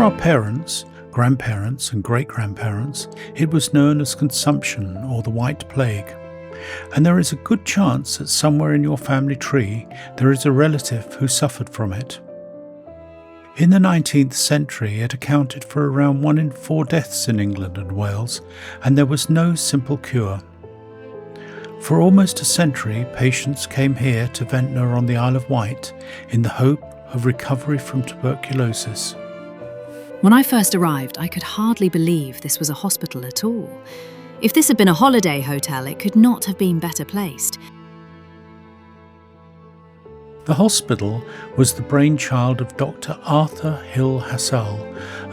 our parents, grandparents and great-grandparents, it was known as consumption or the White Plague. And there is a good chance that somewhere in your family tree there is a relative who suffered from it. In the 19th century, it accounted for around 1 in 4 deaths in England and Wales, and there was no simple cure. For almost a century, patients came here to Ventnor on the Isle of Wight in the hope of recovery from tuberculosis. When I first arrived, I could hardly believe this was a hospital at all. If this had been a holiday hotel, it could not have been better placed. The hospital was the brainchild of Dr. Arthur Hill Hassall,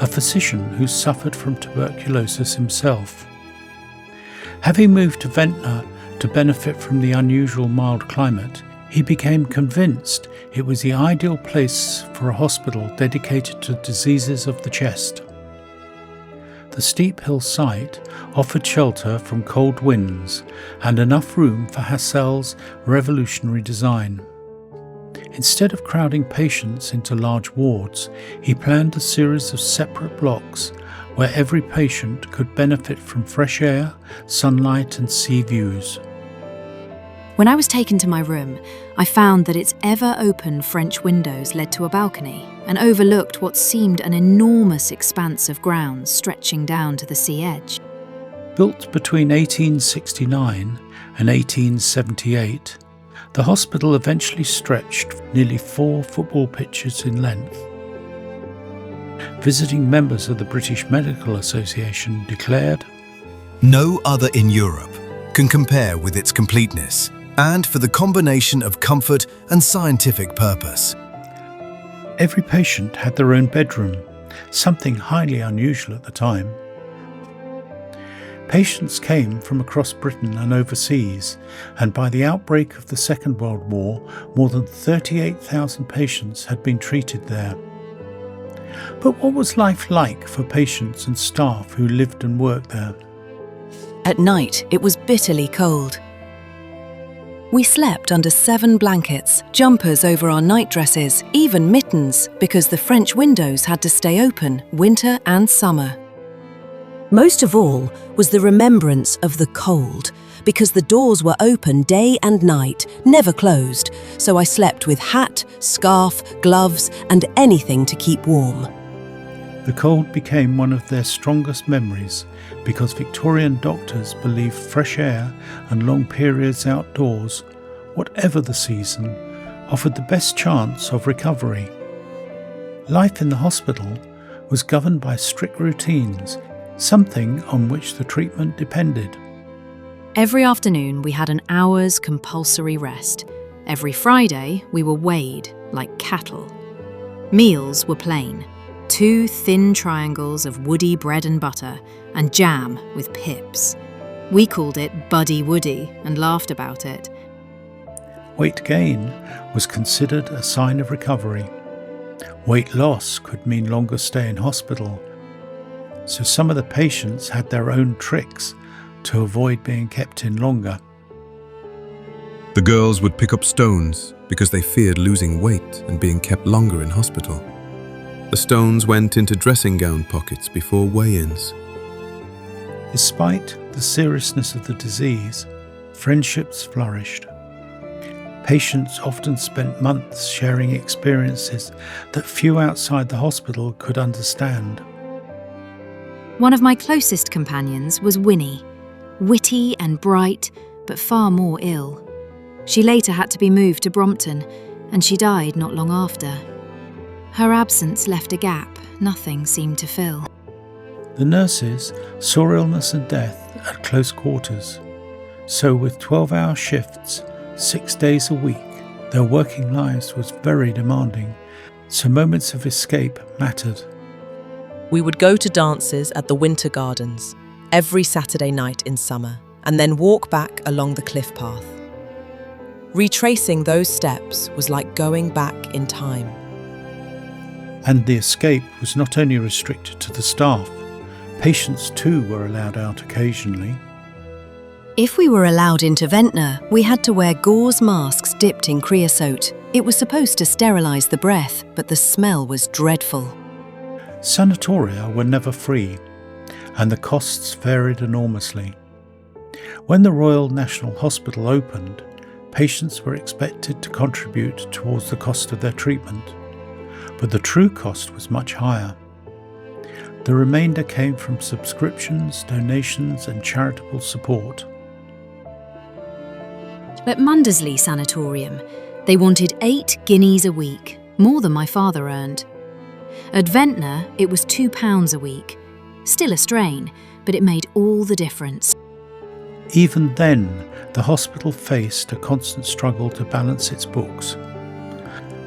a physician who suffered from tuberculosis himself. Having moved to Ventnor to benefit from the unusual mild climate, he became convinced it was the ideal place for a hospital dedicated to diseases of the chest. The steep hill site offered shelter from cold winds and enough room for Hassall's revolutionary design. Instead of crowding patients into large wards, he planned a series of separate blocks where every patient could benefit from fresh air, sunlight and sea views. When I was taken to my room, I found that its ever-open French windows led to a balcony and overlooked what seemed an enormous expanse of grounds stretching down to the sea edge. Built between 1869 and 1878, the hospital eventually stretched nearly 4 football pitches in length. Visiting members of the British Medical Association declared, "No other in Europe can compare with its completeness, and for the combination of comfort and scientific purpose." Every patient had their own bedroom, something highly unusual at the time. Patients came from across Britain and overseas, and by the outbreak of the Second World War, more than 38,000 patients had been treated there. But what was life like for patients and staff who lived and worked there? At night, it was bitterly cold. We slept under 7 blankets, jumpers over our nightdresses, even mittens, because the French windows had to stay open winter and summer. Most of all was the remembrance of the cold, because the doors were open day and night, never closed, so I slept with hat, scarf, gloves and anything to keep warm. The cold became one of their strongest memories because Victorian doctors believed fresh air and long periods outdoors, whatever the season, offered the best chance of recovery. Life in the hospital was governed by strict routines, something on which the treatment depended. Every afternoon we had an hour's compulsory rest. Every Friday we were weighed like cattle. Meals were plain: 2 thin triangles of woody bread and butter and jam with pips. We called it Buddy Woody and laughed about it. Weight gain was considered a sign of recovery. Weight loss could mean longer stay in hospital. So some of the patients had their own tricks to avoid being kept in longer. The girls would pick up stones because they feared losing weight and being kept longer in hospital. The stones went into dressing gown pockets before weigh-ins. Despite the seriousness of the disease, friendships flourished. Patients often spent months sharing experiences that few outside the hospital could understand. One of my closest companions was Winnie, witty and bright, but far more ill. She later had to be moved to Brompton, and she died not long after. Her absence left a gap nothing seemed to fill. The nurses saw illness and death at close quarters, so with 12-hour shifts, 6 days a week, their working lives was very demanding, so moments of escape mattered. We would go to dances at the Winter Gardens every Saturday night in summer and then walk back along the cliff path. Retracing those steps was like going back in time. And the escape was not only restricted to the staff, patients too were allowed out occasionally. If we were allowed into Ventnor, we had to wear gauze masks dipped in creosote. It was supposed to sterilise the breath, but the smell was dreadful. Sanatoria were never free, and the costs varied enormously. When the Royal National Hospital opened, patients were expected to contribute towards the cost of their treatment, but the true cost was much higher. The remainder came from subscriptions, donations and charitable support. At Mundersley Sanatorium, they wanted 8 guineas a week, more than my father earned. At Ventnor, it was £2 a week. Still a strain, but it made all the difference. Even then, the hospital faced a constant struggle to balance its books.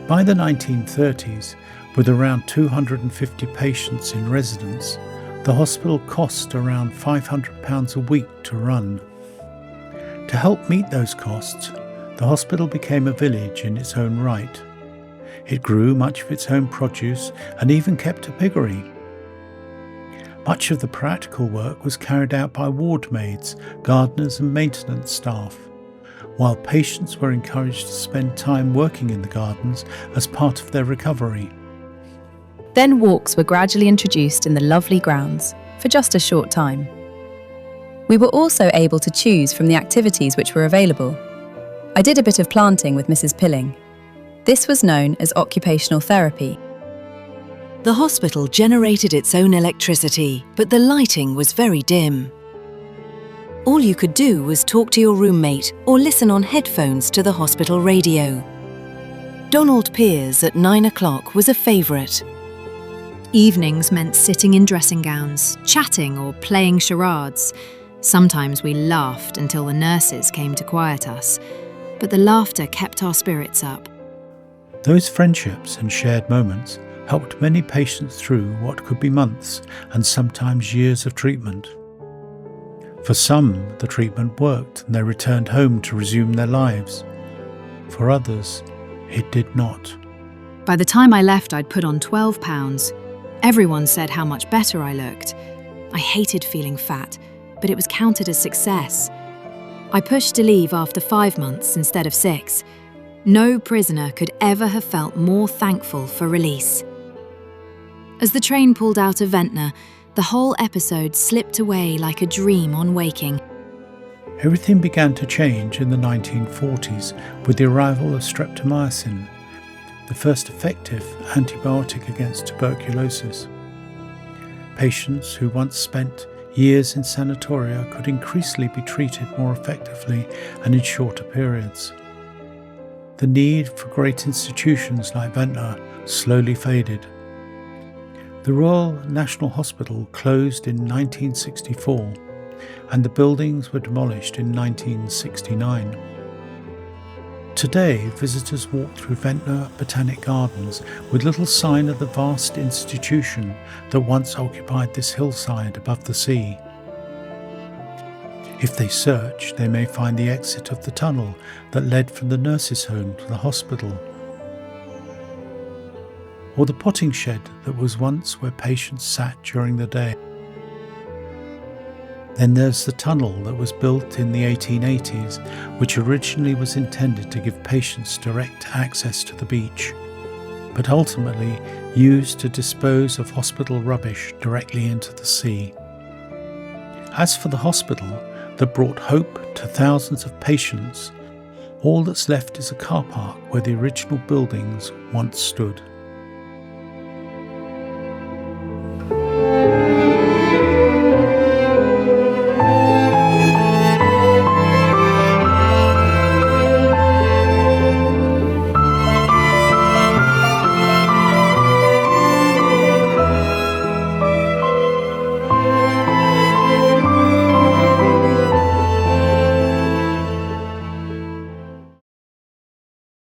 By the 1930s, with around 250 patients in residence, the hospital cost around £500 a week to run. To help meet those costs, the hospital became a village in its own right. It grew much of its own produce and even kept a piggery. Much of the practical work was carried out by ward maids, gardeners and maintenance staff, while patients were encouraged to spend time working in the gardens as part of their recovery. Then walks were gradually introduced in the lovely grounds, for just a short time. We were also able to choose from the activities which were available. I did a bit of planting with Mrs. Pilling. This was known as occupational therapy. The hospital generated its own electricity, but the lighting was very dim. All you could do was talk to your roommate or listen on headphones to the hospital radio. Donald Piers at 9 o'clock was a favourite. Evenings meant sitting in dressing gowns, chatting or playing charades. Sometimes we laughed until the nurses came to quiet us, but the laughter kept our spirits up. Those friendships and shared moments helped many patients through what could be months and sometimes years of treatment. For some, the treatment worked and they returned home to resume their lives. For others, it did not. By the time I left, I'd put on £12. Everyone said how much better I looked. I hated feeling fat, but it was counted as success. I pushed to leave after 5 months instead of 6. No prisoner could ever have felt more thankful for release. As the train pulled out of Ventnor, the whole episode slipped away like a dream on waking. Everything began to change in the 1940s with the arrival of streptomycin, the first effective antibiotic against tuberculosis. Patients who once spent years in sanatoria could increasingly be treated more effectively and in shorter periods. The need for great institutions like Ventnor slowly faded. The Royal National Hospital closed in 1964 and the buildings were demolished in 1969. Today, visitors walk through Ventnor Botanic Gardens with little sign of the vast institution that once occupied this hillside above the sea. If they search, they may find the exit of the tunnel that led from the nurses' home to the hospital, or the potting shed that was once where patients sat during the day. Then there's the tunnel that was built in the 1880s, which originally was intended to give patients direct access to the beach, but ultimately used to dispose of hospital rubbish directly into the sea. As for the hospital that brought hope to thousands of patients, all that's left is a car park where the original buildings once stood.